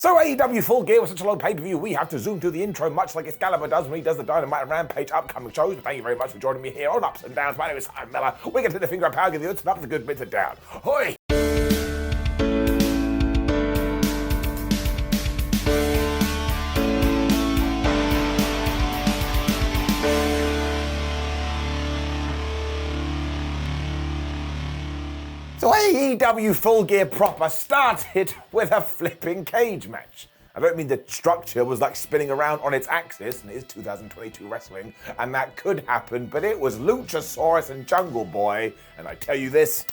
So AEW Full Gear was such a long pay-per-view, we have to zoom through the intro much like Excalibur does when he does the Dynamite and Rampage upcoming shows. But thank you very much for joining me here on Ups and Downs. My name is Simon Miller. We get to the finger of power, give the ups and ups, the good bits and down. Hoi! So AEW Full Gear proper started with a flipping cage match. I don't mean the structure was like spinning around on its axis, and it is 2022 wrestling, and that could happen, but it was Lutrosaurus and Jungle Boy, and I tell you this,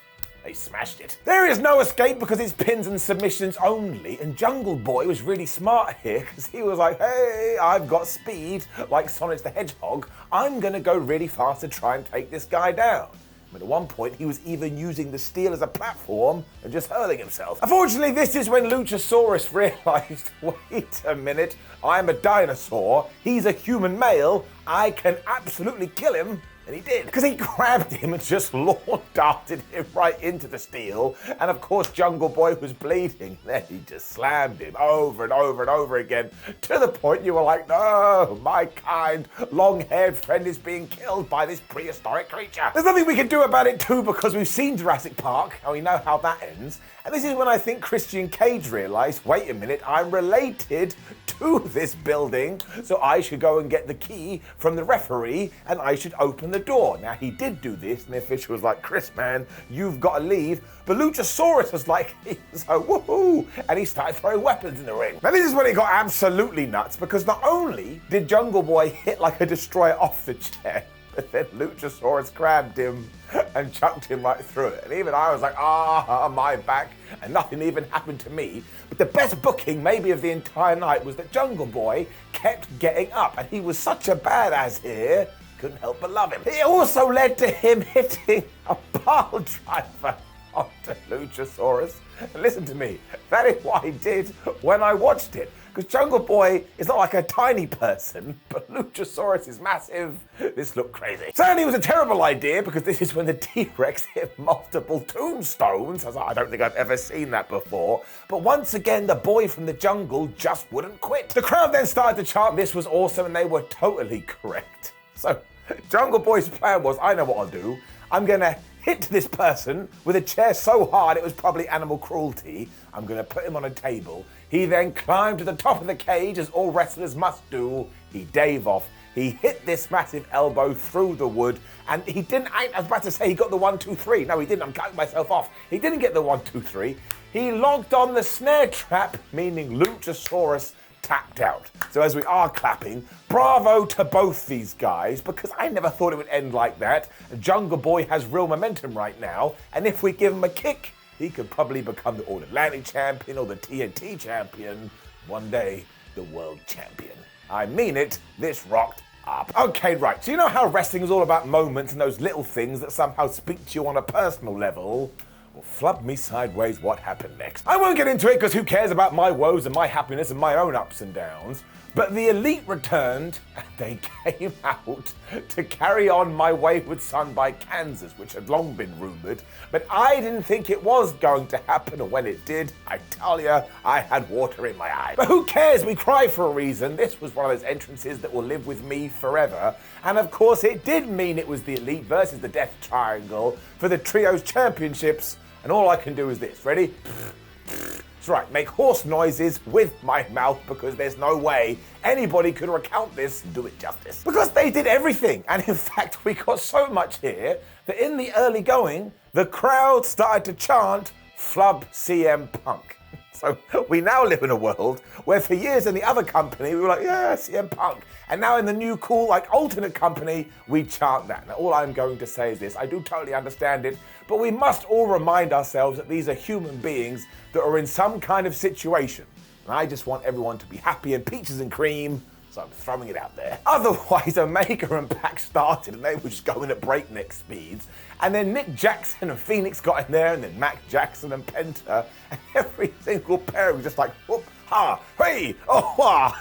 they smashed it. There is no escape because it's pins and submissions only, and Jungle Boy was really smart here because he was like, hey, I've got speed, like Sonic the Hedgehog, I'm gonna go really fast to try and take this guy down. But at one point, he was even using the steel as a platform and just hurling himself. Unfortunately, this is when Lutrosaurus realized, wait a minute, I'm a dinosaur, he's a human male, I can absolutely kill him. And he did, because he grabbed him and just lawn darted him right into the steel. And of course, Jungle Boy was bleeding. Then he just slammed him over and over and over again, to the point you were like, no, my kind, long-haired friend is being killed by this prehistoric creature. There's nothing we can do about it too, because we've seen Jurassic Park, and we know how that ends. And this is when I think Christian Cage realized, wait a minute, I'm related to this building, so I should go and get the key from the referee, and I should open the door. Now, he did do this, and the official was like, Chris, man, you've got to leave. But Luchasaurus was like, woohoo, and he started throwing weapons in the ring. Now, this is when it got absolutely nuts, because not only did Jungle Boy hit like a destroyer off the chair, but then Luchasaurus grabbed him and chucked him right through it. And even I was like, my back, and nothing even happened to me. But the best booking maybe of the entire night was that Jungle Boy kept getting up, and he was such a badass here, couldn't help but love him. It also led to him hitting a pile driver onto Luchasaurus. And listen to me, that is what I did when I watched it. Because Jungle Boy is not like a tiny person, but Luchasaurus is massive. This looked crazy. Certainly it was a terrible idea, because this is when the T-Rex hit multiple tombstones. I was like, I don't think I've ever seen that before. But once again, the boy from the jungle just wouldn't quit. The crowd then started to chant, this was awesome, and they were totally correct. So Jungle Boy's plan was, I know what I'll do. I'm gonna hit this person with a chair so hard it was probably animal cruelty. I'm gonna put him on a table. He then climbed to the top of the cage, as all wrestlers must do. He dove off. He hit this massive elbow through the wood, and he didn't, I was about to say he got the 1, 2, 3. No, he didn't, I'm cutting myself off. He didn't get the 1, 2, 3. He logged on the snare trap, meaning Luchasaurus tapped out. So as we are clapping, bravo to both these guys, because I never thought it would end like that. Jungle Boy has real momentum right now, and if we give him a kick, he could probably become the All-Atlantic champion or the TNT champion, one day the world champion. I mean it, this rocked up. Okay, right, so you know how wrestling is all about moments and those little things that somehow speak to you on a personal level? Well, flub me sideways what happened next. I won't get into it, because who cares about my woes and my happiness and my own ups and downs. But the Elite returned, and they came out to carry on My Wayward Son by Kansas, which had long been rumored. But I didn't think it was going to happen, and when it did, I tell you, I had water in my eye. But who cares? We cry for a reason. This was one of those entrances that will live with me forever. And of course, it did mean it was the Elite versus the Death Triangle for the Trios Championships. And all I can do is this. Ready? That's right, make horse noises with my mouth, because there's no way anybody could recount this and do it justice. Because they did everything. And in fact, we got so much here that in the early going, the crowd started to chant, flub CM Punk. So we now live in a world where for years in the other company, we were like, yeah, CM Punk. And now in the new cool, like alternate company, we chant that. Now all I'm going to say is this, I do totally understand it, but we must all remind ourselves that these are human beings that are in some kind of situation. And I just want everyone to be happy and peaches and cream, so I'm throwing it out there. Otherwise, Omega and Pac started and they were just going at breakneck speeds. And then Nick Jackson and Phoenix got in there, and then Mac Jackson and Penta, and every single pair was just like, whoop, ha, hey, oh, wah.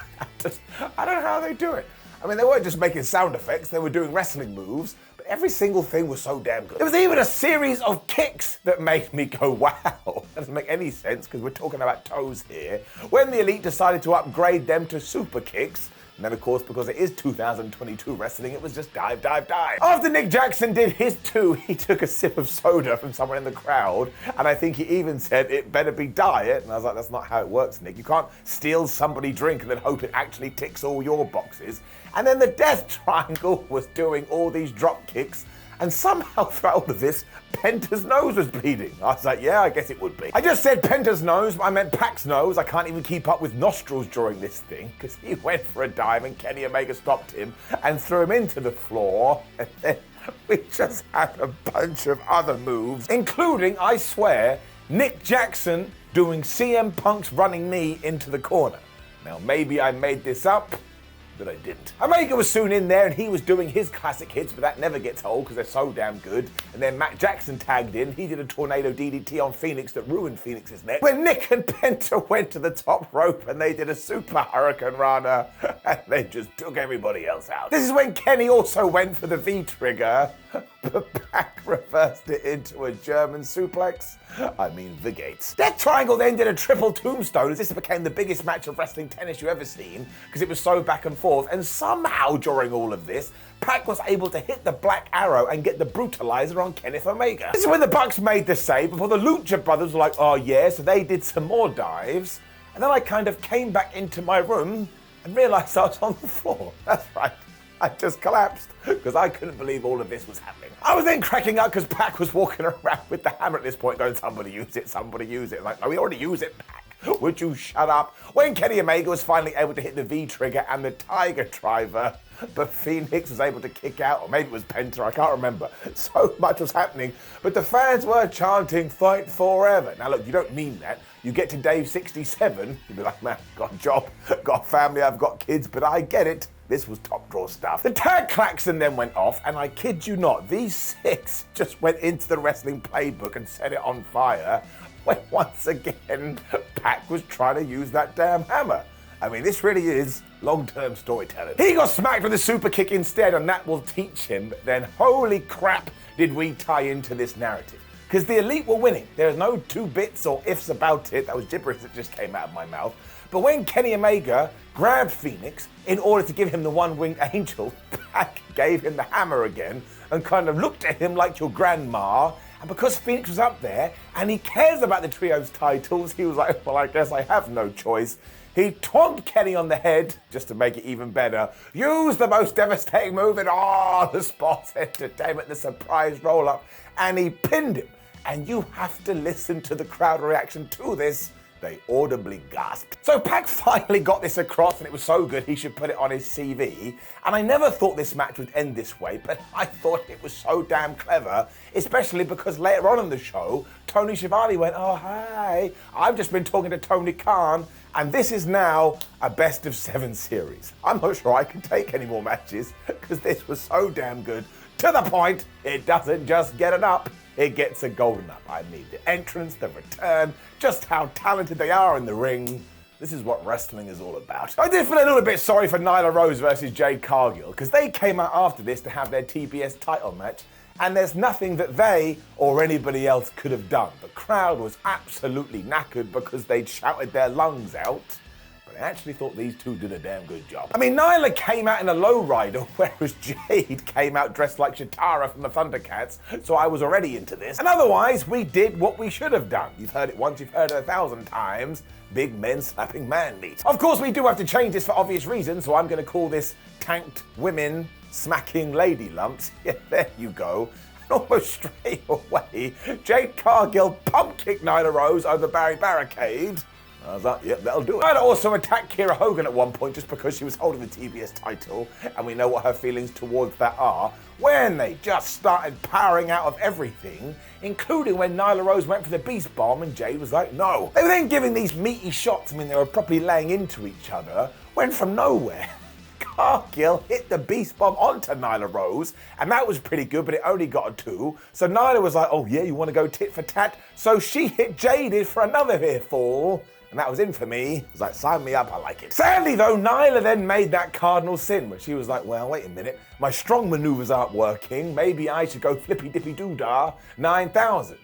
I don't know how they do it. I mean, they weren't just making sound effects, they were doing wrestling moves, but but every single thing was so damn good. There was even a series of kicks that made me go, wow. That doesn't make any sense because we're talking about toes here. When the Elite decided to upgrade them to super kicks, and then, of course, because it is 2022 wrestling, it was just dive, dive, dive. After Nick Jackson did his two, he took a sip of soda from someone in the crowd, and I think he even said, it better be diet. And I was like, that's not how it works, Nick. You can't steal somebody's drink and then hope it actually ticks all your boxes. And then the Death Triangle was doing all these drop kicks, and somehow throughout all of this, Penta's nose was bleeding. I was like, yeah, I guess it would be. I just said Penta's nose, but I meant Pac's nose. I can't even keep up with nostrils during this thing, because he went for a dive and Kenny Omega stopped him and threw him into the floor. And then we just had a bunch of other moves, including, I swear, Nick Jackson doing CM Punk's running knee into the corner. Now, maybe I made this up, but I didn't. Omega was soon in there and he was doing his classic hits, but that never gets old because they're so damn good. And then Matt Jackson tagged in. He did a tornado DDT on Phoenix that ruined Phoenix's neck. When Nick and Penta went to the top rope and they did a super Hurricane Rana and they just took everybody else out. This is when Kenny also went for the V-trigger, but Pac reversed it into a German suplex. I mean, the gates. Death Triangle then did a triple tombstone as this became the biggest match of wrestling tennis you ever seen because it was so back and forth. And somehow during all of this, Pac was able to hit the Black Arrow and get the Brutalizer on Kenneth Omega. This is when the Bucks made the save before the Lucha Brothers were like, oh yeah, so they did some more dives. And then I kind of came back into my room and realized I was on the floor. That's right. I just collapsed because I couldn't believe all of this was happening. I was then cracking up because Pac was walking around with the hammer at this point going, somebody use it, somebody use it. Like, no, we already use it, Pac. Would you shut up? When Kenny Omega was finally able to hit the V-trigger and the Tiger Driver, but Phoenix was able to kick out, or maybe it was Penta, I can't remember. So much was happening, but the fans were chanting, fight forever. Now look, you don't mean that. You get to Dave 67, you'd be like, man, got a job, got a family, I've got kids, but I get it. This was top draw stuff. The tag klaxon then went off, and I kid you not, these six just went into the wrestling playbook and set it on fire when once again, Pac was trying to use that damn hammer. I mean, this really is long-term storytelling. He got smacked with a super kick instead, and that will teach him, but then holy crap did we tie into this narrative. Because the Elite were winning. There's no two bits or ifs about it. That was gibberish that just came out of my mouth. But when Kenny Omega grabbed Phoenix in order to give him the one-winged angel, Pac gave him the hammer again and kind of looked at him like your grandma. And because Phoenix was up there and he cares about the trios titles, he was like, well, I guess I have no choice. He twonked Kenny on the head, just to make it even better. Use the most devastating move in all the sports entertainment, the surprise roll-up, and he pinned him. And you have to listen to the crowd reaction to this. They audibly gasped. So Pac finally got this across and it was so good he should put it on his CV. And I never thought this match would end this way, but I thought it was so damn clever, especially because later on in the show, Tony Schiavone went, oh, hi, I've just been talking to Tony Khan, and this is now a best of 7 series. I'm not sure I can take any more matches because this was so damn good. To the point, it doesn't just get it up. It gets a golden up. I mean, the entrance, the return, just how talented they are in the ring. This is what wrestling is all about. I did feel a little bit sorry for Nyla Rose versus Jade Cargill because they came out after this to have their TBS title match, and there's nothing that they or anybody else could have done. The crowd was absolutely knackered because they'd shouted their lungs out. I actually thought these two did a damn good job. I mean, Nyla came out in a lowrider, whereas Jade came out dressed like Chitara from the Thundercats, so I was already into this. And otherwise, we did what we should have done. You've heard it once, you've heard it 1,000 times. Big men slapping man meat. Of course, we do have to change this for obvious reasons, so I'm going to call this tanked women smacking lady lumps. Yeah, there you go. And almost straight away, Jade Cargill pump kicked Nyla Rose over the barricade. I was like, yep, that'll do it. Nyla also attacked Kira Hogan at one point just because she was holding the TBS title, and we know what her feelings towards that are, when they just started powering out of everything, including when Nyla Rose went for the Beast Bomb and Jade was like, no. They were then giving these meaty shots, I mean, they were properly laying into each other, when from nowhere, Cargill hit the Beast Bomb onto Nyla Rose, and that was pretty good, but it only got a 2. So Nyla was like, oh yeah, you want to go tit for tat? So she hit Jade for another hair fall. And that was in for me. It was like, sign me up, I like it. Sadly though, Nyla then made that cardinal sin, where she was like, well, wait a minute, my strong maneuvers aren't working. Maybe I should go flippy dippy doo-dah 9,000.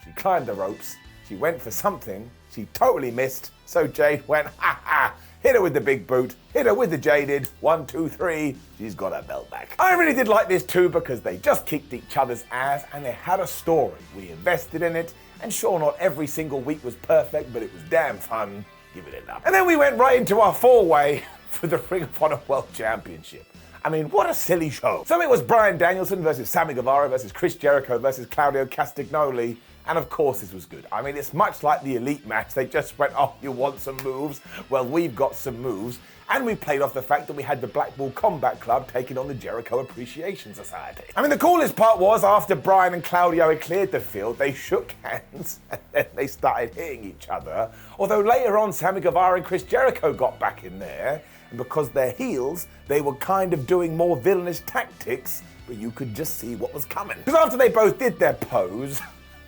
She climbed the ropes, she went for something, she totally missed, so Jade went, ha ha, hit her with the big boot, hit her with the jaded, 1, 2, 3, she's got her belt back. I really did like this too because they just kicked each other's ass and they had a story. We invested in it, and sure, not every single week was perfect, but it was damn fun. Give it up. And then we went right into our four-way for the Ring of Honor World Championship. I mean, what a silly show. So it was Bryan Danielson versus Sammy Guevara versus Chris Jericho versus Claudio Castagnoli. And of course this was good. I mean, it's much like the Elite match. They just went, oh, you want some moves? Well, we've got some moves. And we played off the fact that we had the Blackpool Combat Club taking on the Jericho Appreciation Society. I mean, the coolest part was after Bryan and Claudio had cleared the field, they shook hands and then they started hitting each other. Although later on, Sammy Guevara and Chris Jericho got back in there. And because they're heels, they were kind of doing more villainous tactics, but you could just see what was coming. Because after they both did their pose,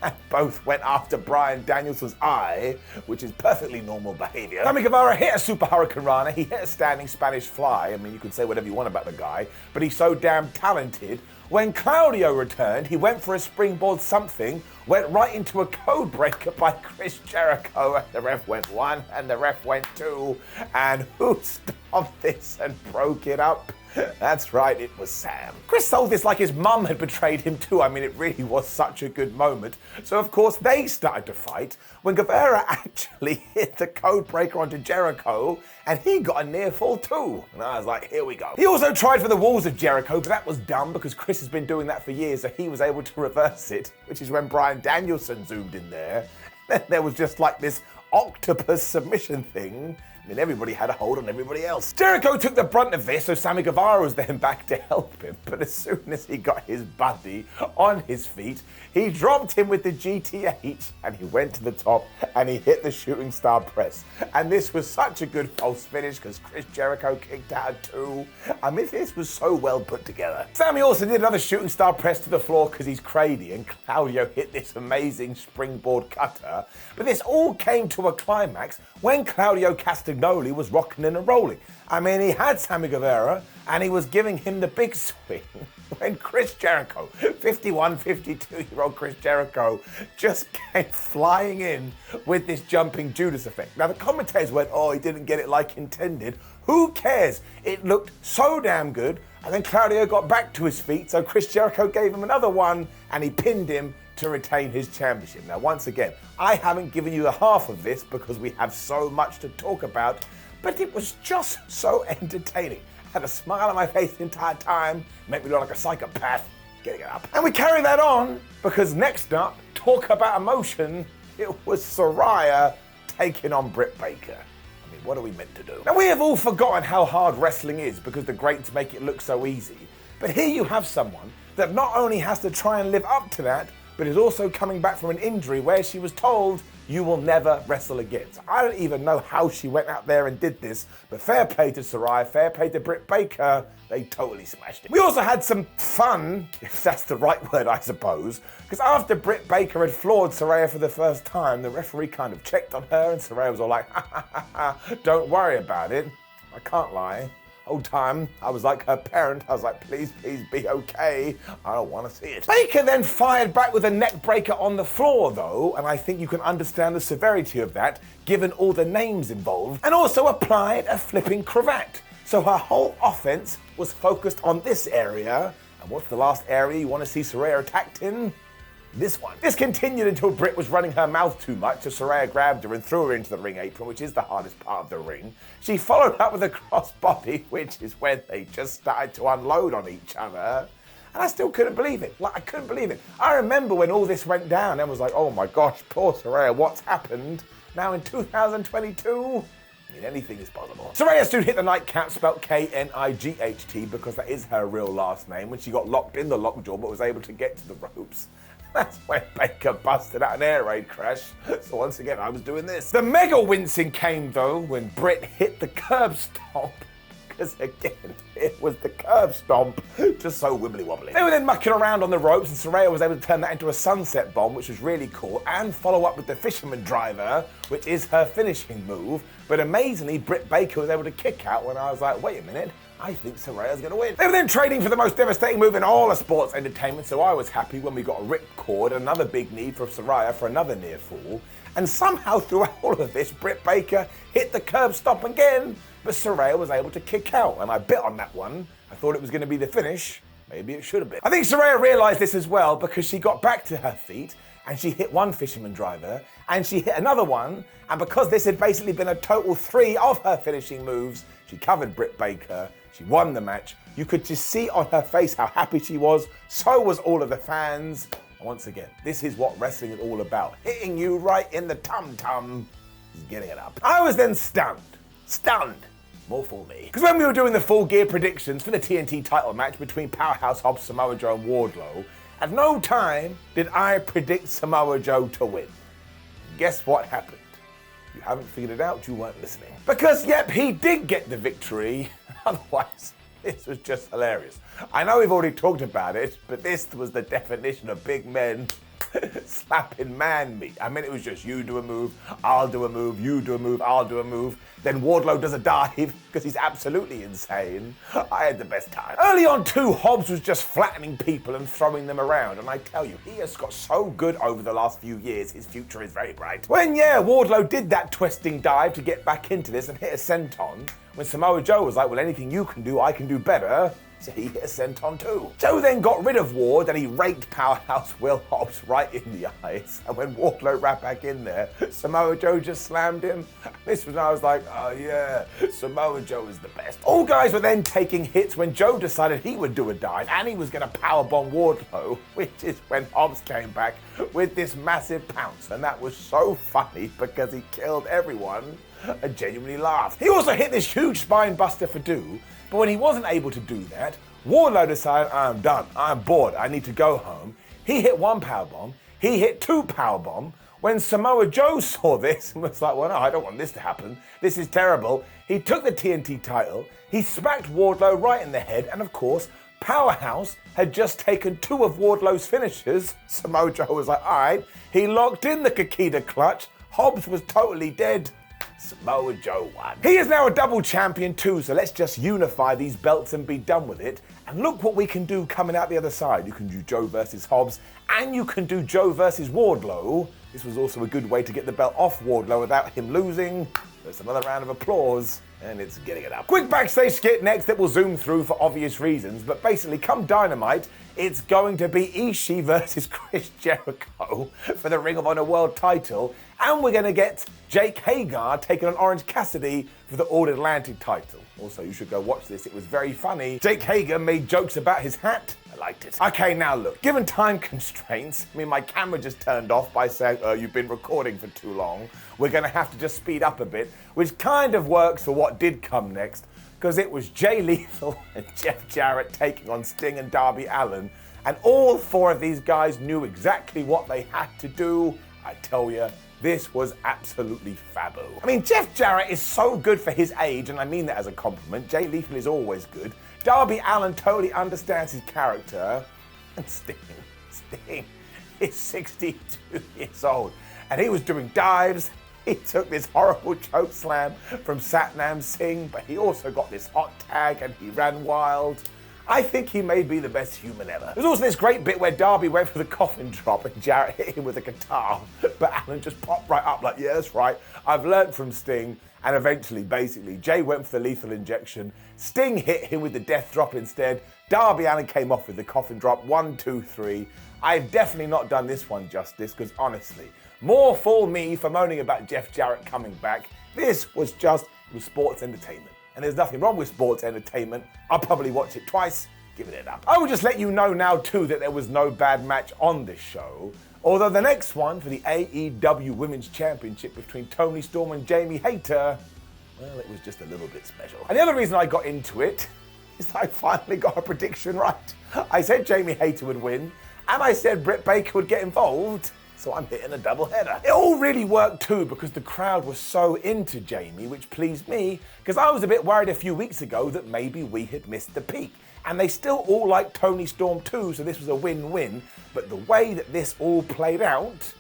and both went after Bryan Danielson's eye, which is perfectly normal behavior. Sammy Guevara hit a Super Hurricane Rana, he hit a standing Spanish fly. I mean, you can say whatever you want about the guy, but he's so damn talented. When Claudio returned, he went for a springboard something, went right into a code breaker by Chris Jericho, and the ref went 1, and the ref went 2, and who stopped this and broke it up? That's right, it was Sam. Chris sold this like his mum had betrayed him too. I mean, it really was such a good moment. So of course they started to fight when Guevara actually hit the code breaker onto Jericho and he got a near fall too. And I was like, here we go. He also tried for the walls of Jericho, but that was dumb because Chris has been doing that for years, so he was able to reverse it, which is when Bryan Danielson zoomed in there. Then there was just like this octopus submission thing. I mean, everybody had a hold on everybody else. Jericho took the brunt of this, so Sammy Guevara was then back to help him. But as soon as he got his buddy on his feet, he dropped him with the GTH and he went to the top and he hit the shooting star press. And this was such a good false finish because Chris Jericho kicked out at 2. I mean, this was so well put together. Sammy also did another shooting star press to the floor because he's crazy, and Claudio hit this amazing springboard cutter. But this all came to a climax when Claudio Castagnoli was rocking and rolling. I mean, he had Sammy Guevara and he was giving him the big swing when Chris Jericho, 51, 52-year-old Chris Jericho, just came flying in with this jumping Judas effect. Now the commentators went, oh, he didn't get it like intended. Who cares? It looked so damn good. And then Claudio got back to his feet, so Chris Jericho gave him another one and he pinned him to retain his championship. Now, once again, I haven't given you the half of this because we have so much to talk about, but it was just so entertaining. I had a smile on my face the entire time, made me look like a psychopath. Getting it up. And we carry that on because next up, talk about emotion, it was Soraya taking on Britt Baker. I mean, what are we meant to do? Now, we have all forgotten how hard wrestling is because the greats make it look so easy. But here you have someone that not only has to try and live up to that, but is also coming back from an injury where she was told, you will never wrestle again. So I don't even know how she went out there and did this, but fair play to Soraya, fair play to Britt Baker, they totally smashed it. We also had some fun, if that's the right word, I suppose, because after Britt Baker had floored Soraya for the first time, the referee kind of checked on her and Soraya was all like, ha ha ha ha, don't worry about it. I can't lie. Whole time, I was like her parent. I was like, please, please be okay. I don't want to see it. Baker then fired back with a neck breaker on the floor, though, and I think you can understand the severity of that, given all the names involved, and also applied a flipping cravat. So her whole offense was focused on this area. And what's the last area you want to see Soraya attacked in? This one. This continued until Brit was running her mouth too much, so Soraya grabbed her and threw her into the ring apron, which is the hardest part of the ring. She followed up with a crossbody, which is when they just started to unload on each other. And I still couldn't believe it. Like, I couldn't believe it. I remember when all this went down and was like, oh my gosh, poor Soraya, what's happened? Now in 2022, I mean, anything is possible. Soraya soon hit the nightcap, spelled K-N-I-G-H-T, because that is her real last name, when she got locked in the lockjaw but was able to get to the ropes. That's when Baker busted out an air raid crash. So once again, I was doing this. The mega wincing came though when Brit hit the curb stomp because again, it was the curb stomp, just so wibbly wobbly. They were then mucking around on the ropes, and Soraya was able to turn that into a sunset bomb, which was really cool, and follow up with the fisherman driver, which is her finishing move. But amazingly, Britt Baker was able to kick out when I was like, wait a minute, I think Soraya's going to win. They were then trading for the most devastating move in all of sports entertainment, so I was happy when we got a ripcord and another big need for Soraya for another near fall. And somehow throughout all of this, Britt Baker hit the curb stop again, but Soraya was able to kick out, and I bit on that one. I thought it was going to be the finish. Maybe it should have been. I think Soraya realized this as well, because she got back to her feet and she hit one fisherman driver and she hit another one, and because this had basically been a total 3 of her finishing moves, she covered Britt Baker. She won the match. You could just see on her face how happy she was. So was all of the fans. And once again, this is what wrestling is all about. Hitting you right in the tum-tum is getting it up. I was then stunned. More for me. Because when we were doing the Full Gear predictions for the TNT title match between Powerhouse Hobbs, Samoa Joe and Wardlow, at no time did I predict Samoa Joe to win. Guess what happened? If you haven't figured it out, you weren't listening. Because, yep, he did get the victory. Otherwise, this was just hilarious. I know we've already talked about it, but this was the definition of big men slapping man meat. I mean, it was just you do a move, I'll do a move, you do a move, I'll do a move. Then Wardlow does a dive because he's absolutely insane. I had the best time. Early on too, Hobbs was just flattening people and throwing them around. And I tell you, he has got so good over the last few years. His future is very bright. When, Wardlow did that twisting dive to get back into this and hit a senton, when Samoa Joe was like, well, anything you can do, I can do better. So he hit a senton too. Joe then got rid of Ward and he raked Powerhouse Will Hobbs right in the eyes. And when Wardlow ran back in there, Samoa Joe just slammed him. This was when I was like, oh yeah, Samoa Joe is the best. All guys were then taking hits when Joe decided he would do a dive and he was gonna powerbomb Wardlow, which is when Hobbs came back with this massive pounce. And that was so funny because he killed everyone. I genuinely laughed. He also hit this huge spine buster for Do, but when he wasn't able to do that, Wardlow decided, I'm done, I'm bored, I need to go home. He hit one powerbomb, he hit 2 powerbomb. When Samoa Joe saw this and was like, well, no, I don't want this to happen. This is terrible. He took the TNT title, he smacked Wardlow right in the head, and of course, Powerhouse had just taken 2 of Wardlow's finishes. Samoa Joe was like, all right. He locked in the Kikita clutch. Hobbs was totally dead. Samoa Joe won. He is now a double champion too, so let's just unify these belts and be done with it. And look what we can do coming out the other side. You can do Joe versus Hobbs, and you can do Joe versus Wardlow. This was also a good way to get the belt off Wardlow without him losing. There's another round of applause, and it's getting it up. Quick backstage skit next that we'll zoom through for obvious reasons, but basically, come Dynamite, it's going to be Ishii versus Chris Jericho for the Ring of Honor World title, and we're going to get Jake Hager taking on Orange Cassidy for the All Atlantic title. Also, you should go watch this. It was very funny. Jake Hager made jokes about his hat. I liked it. Okay, now look, given time constraints, my camera just turned off by saying, you've been recording for too long. We're going to have to just speed up a bit, which kind of works for what did come next, because it was Jay Lethal and Jeff Jarrett taking on Sting and Darby Allin, and all 4 of these guys knew exactly what they had to do. I tell you, this was absolutely fabulous. Jeff Jarrett is so good for his age, and I mean that as a compliment. Jay Lethal is always good. Darby Allin totally understands his character. And Sting is 62 years old, and he was doing dives. He took this horrible choke slam from Satnam Singh, but he also got this hot tag and he ran wild. I think he may be the best human ever. There's also this great bit where Darby went for the coffin drop and Jarrett hit him with a guitar, but Allin just popped right up like, yeah, that's right, I've learned from Sting. And eventually, basically, Jay went for the lethal injection, Sting hit him with the death drop instead, Darby Allin came off with the coffin drop, 1, 2, 3. I've definitely not done this one justice, because honestly, more fool me for moaning about Jeff Jarrett coming back. This was sports entertainment. And there's nothing wrong with sports entertainment. I'll probably watch it twice, give it up. I will just let you know now too that there was no bad match on this show. Although the next one for the AEW Women's Championship between Toni Storm and Jamie Hayter, well, it was just a little bit special. And the other reason I got into it is that I finally got a prediction right. I said Jamie Hayter would win, and I said Britt Baker would get involved. so I'm hitting a double header. It all really worked too because the crowd was so into Jamie, which pleased me because I was a bit worried a few weeks ago that maybe we had missed the peak. And they still all like Toni Storm too, so this was a win-win. But the way that this all played out,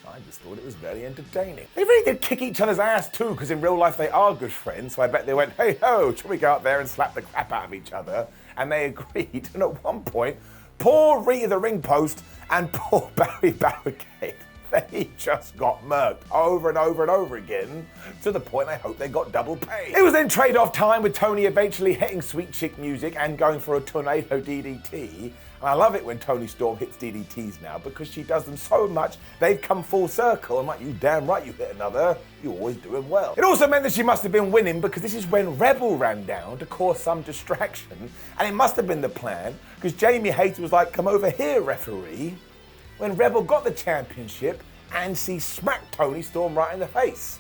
I just thought it was very entertaining. They really did kick each other's ass too, because in real life they are good friends, so I bet they went, hey ho, shall we go out there and slap the crap out of each other? And they agreed, and at one point, poor Rita the ring post and poor Barry Barricade, they just got murked over and over and over again, to the point I hope they got double pay. It was then trade-off time with Toni eventually hitting Sweet Chick music and going for a tornado DDT. And I love it when Toni Storm hits DDTs now because she does them so much, they've come full circle. I'm like, you damn right you hit another. You're always doing well. It also meant that she must have been winning because this is when Rebel ran down to cause some distraction. And it must have been the plan because Jamie Hayter was like, come over here, referee. When Rebel got the championship and she smacked Toni Storm right in the face.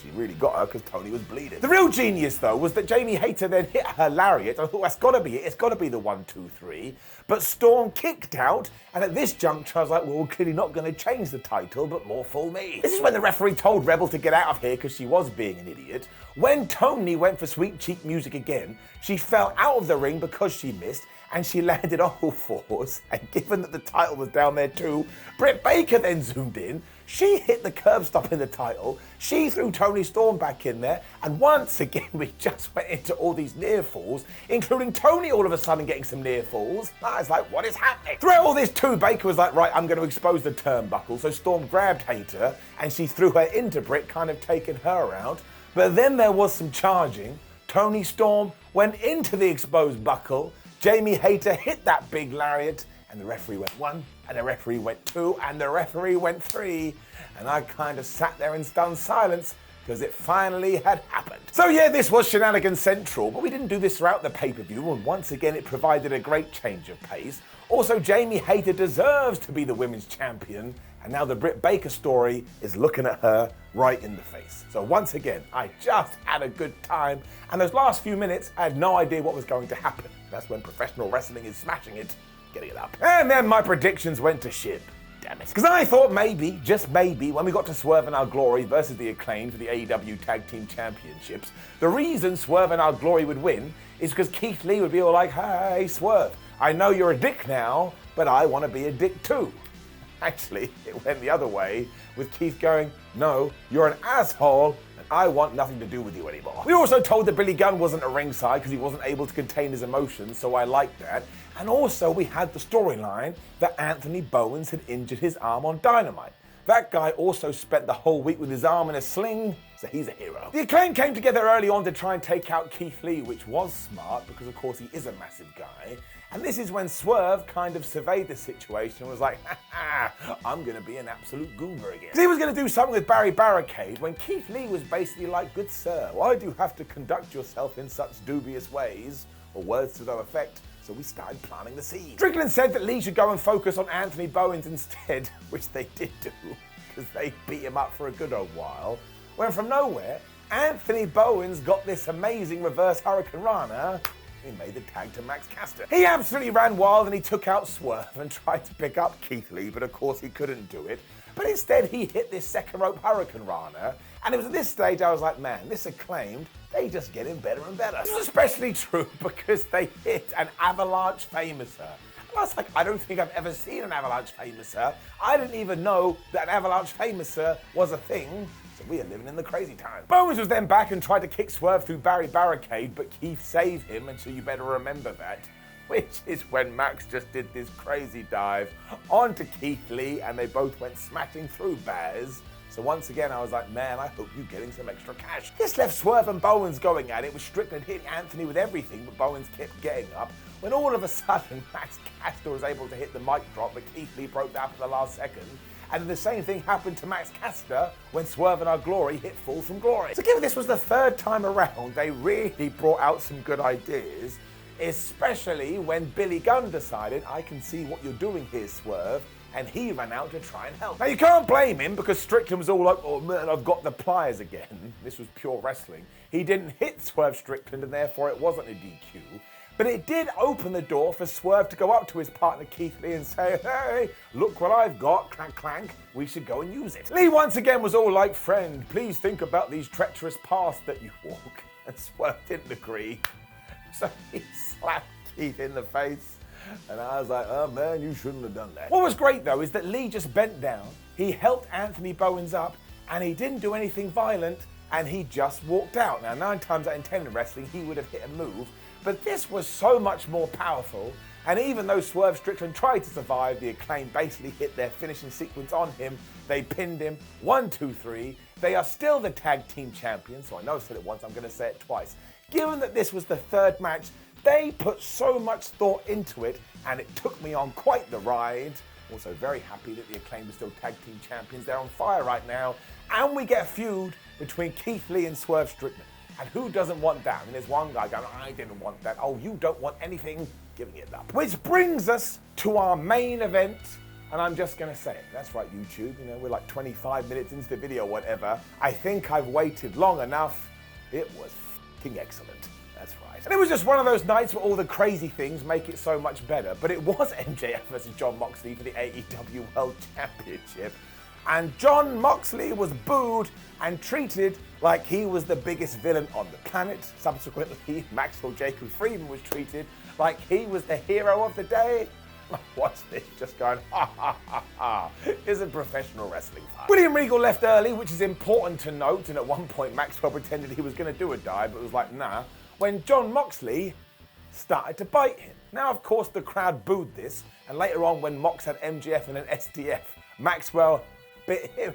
She really got her because Toni was bleeding. The real genius though was that Jamie Hayter then hit her lariat. I thought that's gotta be it, it's gotta be the 1, 2, 3. But Storm kicked out, and at this juncture I was like, well, we're clearly not gonna change the title, but more fool me. This is when the referee told Rebel to get out of here because she was being an idiot. When Toni went for Sweet Cheek music again, she fell out of the ring because she missed, and she landed on all fours. And given that the title was down there too, Britt Baker then zoomed in. She hit the curb stop in the title. She threw Toni Storm back in there. And once again, we just went into all these near falls, including Toni all of a sudden getting some near falls. I was like, what is happening? Throughout all this too, Baker was like, right, I'm going to expose the turnbuckle. So Storm grabbed Hayter and she threw her into Britt, kind of taking her out. But then there was some charging. Toni Storm went into the exposed buckle. Jamie Hayter hit that big lariat, and the referee went 1, and the referee went 2, and the referee went 3. And I kind of sat there in stunned silence because it finally had happened. So yeah, this was Shenanigans Central, but we didn't do this throughout the pay-per-view, and once again it provided a great change of pace. Also, Jamie Hayter deserves to be the women's champion, and now the Britt Baker story is looking at her right in the face. So once again, I just had a good time, and those last few minutes, I had no idea what was going to happen. That's when professional wrestling is smashing it, getting it up. And then my predictions went to shit. Damn it. Because I thought maybe, just maybe, when we got to Swerve and Our Glory versus the Acclaim for the AEW Tag Team Championships, the reason Swerve and Our Glory would win is because Keith Lee would be all like, hey, Swerve, I know you're a dick now, but I want to be a dick too. Actually, it went the other way, with Keith going, no, you're an asshole, and I want nothing to do with you anymore. We were also told that Billy Gunn wasn't at ringside because he wasn't able to contain his emotions, so I liked that. And also we had the storyline that Anthony Bowens had injured his arm on Dynamite. That guy also spent the whole week with his arm in a sling, so he's a hero. The Acclaim came together early on to try and take out Keith Lee, which was smart because of course he is a massive guy. And this is when Swerve kind of surveyed the situation and was like, I'm gonna be an absolute goober again. He was gonna do something with Barry Barricade when Keith Lee was basically like, good sir, why do you have to conduct yourself in such dubious ways? Or words to no effect. So we started planting the seed. Strickland said that Lee should go and focus on Anthony Bowens instead, which they did do, because they beat him up for a good old while. When from nowhere, Anthony Bowens got this amazing reverse Hurricane Rana. He made the tag to Max Caster. He absolutely ran wild and he took out Swerve and tried to pick up Keith Lee, but of course he couldn't do it. But instead he hit this second rope Hurricane Rana, and it was at this stage I was like, man, this Acclaimed, they just getting better and better. This was especially true because they hit an Avalanche Famouser. And I was like, I don't think I've ever seen an Avalanche Famouser. I didn't even know that an Avalanche Famouser was a thing. So we are living in the crazy time. Bowens was then back and tried to kick Swerve through Barry Barricade, but Keith saved him, and so you better remember that. Which is when Max just did this crazy dive onto Keith Lee, and they both went smashing through Baz. So once again, I was like, man, I hope you're getting some extra cash. This left Swerve and Bowens going at it, with Strickland hitting Anthony with everything, but Bowens kept getting up. When all of a sudden, Max Caster was able to hit the mic drop, but Keith Lee broke that at the last second. And then the same thing happened to Max Caster when Swerve and Our Glory hit Fall from Glory. So given this was the third time around, they really brought out some good ideas, especially when Billy Gunn decided, I can see what you're doing here, Swerve, and he ran out to try and help. Now you can't blame him because Strickland was all like, oh man, I've got the pliers again. This was pure wrestling. He didn't hit Swerve Strickland and therefore it wasn't a DQ. But it did open the door for Swerve to go up to his partner Keith Lee and say, hey, look what I've got, clank clank, we should go and use it. Lee once again was all like, friend, please think about these treacherous paths that you walk. And Swerve didn't agree. So he slapped Keith in the face. And I was like, oh man, you shouldn't have done that. What was great though is that Lee just bent down, he helped Anthony Bowens up, and he didn't do anything violent, and he just walked out. Now 9 times out of 10 in wrestling, he would have hit a move, but this was so much more powerful, and even though Swerve Strickland tried to survive, the Acclaim basically hit their finishing sequence on him, they pinned him, 1, 2, 3, they are still the tag team champions, so I know I said it once, I'm going to say it twice. Given that this was the third match, they put so much thought into it, and it took me on quite the ride. Also very happy that the Acclaim are still tag team champions. They're on fire right now. And we get a feud between Keith Lee and Swerve Strickland. And who doesn't want that? I mean, there's one guy going, I didn't want that. Oh, you don't want anything? Giving it up. Which brings us to our main event. And I'm just going to say it. That's right, YouTube. You know, we're like 25 minutes into the video or whatever. I think I've waited long enough. It was f***ing excellent. That's right. And it was just one of those nights where all the crazy things make it so much better. But it was MJF versus Jon Moxley for the AEW World Championship. And Jon Moxley was booed and treated like he was the biggest villain on the planet. Subsequently, Maxwell Jacob Friedman was treated like he was the hero of the day. What's this? Just going, ha ha ha ha. Isn't professional wrestling fun? William Regal left early, which is important to note. And at one point, Maxwell pretended he was going to do a dive, but was like, nah. When Jon Moxley started to bite him. Now, of course, the crowd booed this, and later on when Mox had MJF and an STF, Maxwell bit him.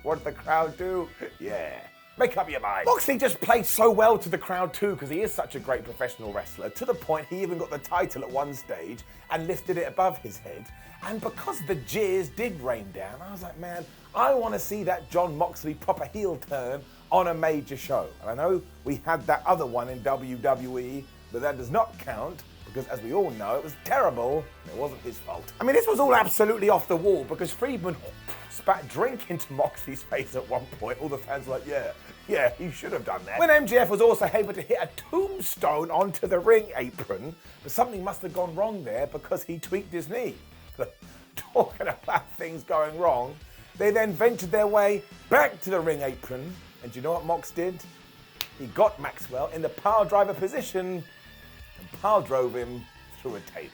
What did the crowd do? Yeah. Make up your mind. Moxley just played so well to the crowd too, because he is such a great professional wrestler, to the point he even got the title at one stage and lifted it above his head. And because the jeers did rain down, I was like, man, I want to see that Jon Moxley proper heel turn on a major show. And I know we had that other one in WWE, but that does not count, because as we all know, it was terrible, and it wasn't his fault. I mean, this was all absolutely off the wall, because Friedman spat drink into Moxley's face at one point. All the fans were like, yeah, he should have done that. When MJF was also able to hit a tombstone onto the ring apron, but something must have gone wrong there, because he tweaked his knee. Talking about things going wrong, they then ventured their way back to the ring apron, and do you know what Mox did? He got Maxwell in the power driver position and power drove him through a table.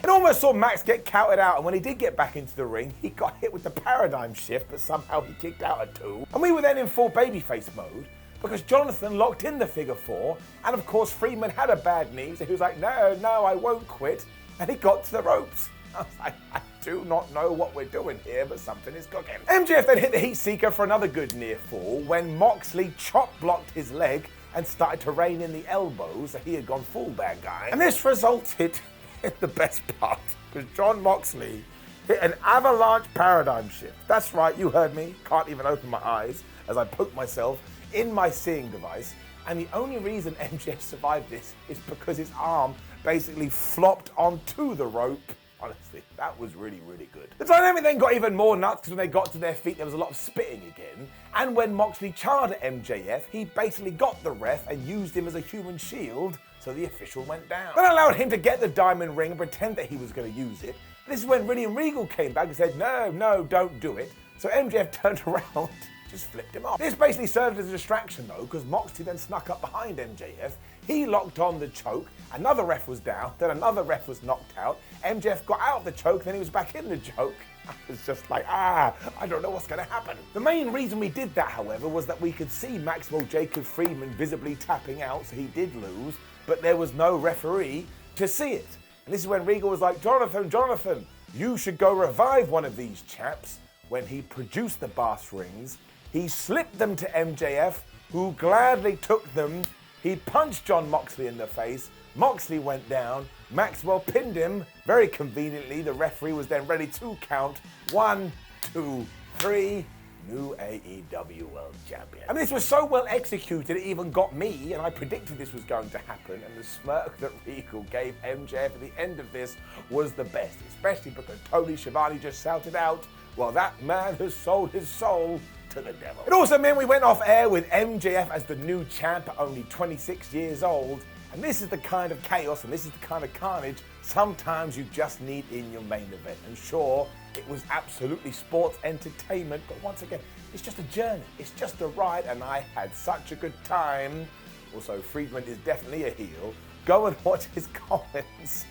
It almost saw Max get counted out, and when he did get back into the ring, he got hit with the paradigm shift, but somehow he kicked out at 2. And we were then in full babyface mode, because Jonathan locked in the figure 4, and of course Friedman had a bad knee, so he was like, no, I won't quit, and he got to the ropes. I was like, I do not know what we're doing here, but something is cooking. MJF then hit the Heat Seeker for another good near fall when Moxley chop blocked his leg and started to rein in the elbows, so he had gone full bad guy. And this resulted in the best part, because Jon Moxley hit an avalanche paradigm shift. That's right, you heard me. Can't even open my eyes as I poke myself in my seeing device. And the only reason MJF survived this is because his arm basically flopped onto the rope. Honestly, that was really, really good. The dynamic then got even more nuts, because when they got to their feet, there was a lot of spitting again. And when Moxley charged at MJF, he basically got the ref and used him as a human shield, so the official went down. That allowed him to get the diamond ring and pretend that he was going to use it. This is when William Regal came back and said, no, don't do it. So MJF turned around, just flipped him off. This basically served as a distraction though, because Moxley then snuck up behind MJF. He locked on the choke, another ref was down, then another ref was knocked out. MJF got out of the choke, then he was back in the choke. I was just like, I don't know what's going to happen. The main reason we did that, however, was that we could see Maxwell Jacob Friedman visibly tapping out, so he did lose, but there was no referee to see it. And this is when Regal was like, Jonathan, you should go revive one of these chaps. When he produced the brass rings, he slipped them to MJF, who gladly took them. He punched Jon Moxley in the face. Moxley went down. Maxwell pinned him. Very conveniently, the referee was then ready to count. 1, 2, 3. New AEW World Champion. I mean, this was so well executed, it even got me, and I predicted this was going to happen, and the smirk that Regal gave MJF at the end of this was the best, especially because Tony Schiavone just shouted out, well, that man has sold his soul to the devil. It also meant we went off air with MJF as the new champ at only 26 years old, And this is the kind of chaos and this is the kind of carnage sometimes you just need in your main event. And sure, it was absolutely sports entertainment, but once again, it's just a journey. It's just a ride, and I had such a good time. Also, Friedman is definitely a heel. Go and watch his comments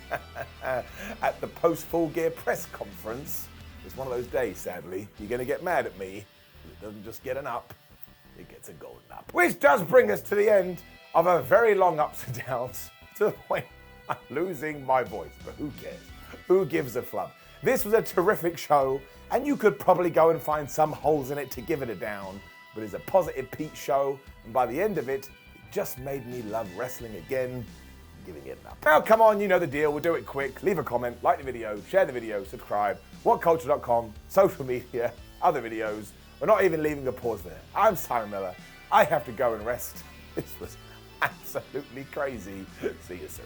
at the post-Full Gear press conference. It's one of those days, sadly. You're going to get mad at me. It doesn't just get an up, it gets a golden up. Which does bring us to the end of a very long ups and downs to the point I'm losing my voice. But who cares? Who gives a flub? This was a terrific show, and you could probably go and find some holes in it to give it a down. But it's a positive Pete show, and by the end of it, it just made me love wrestling again. Giving it an up. Now, come on, you know the deal. We'll do it quick. Leave a comment, like the video, share the video, subscribe. WhatCulture.com, social media, other videos. We're not even leaving a pause there. I'm Simon Miller. I have to go and rest. This was absolutely crazy. See you soon.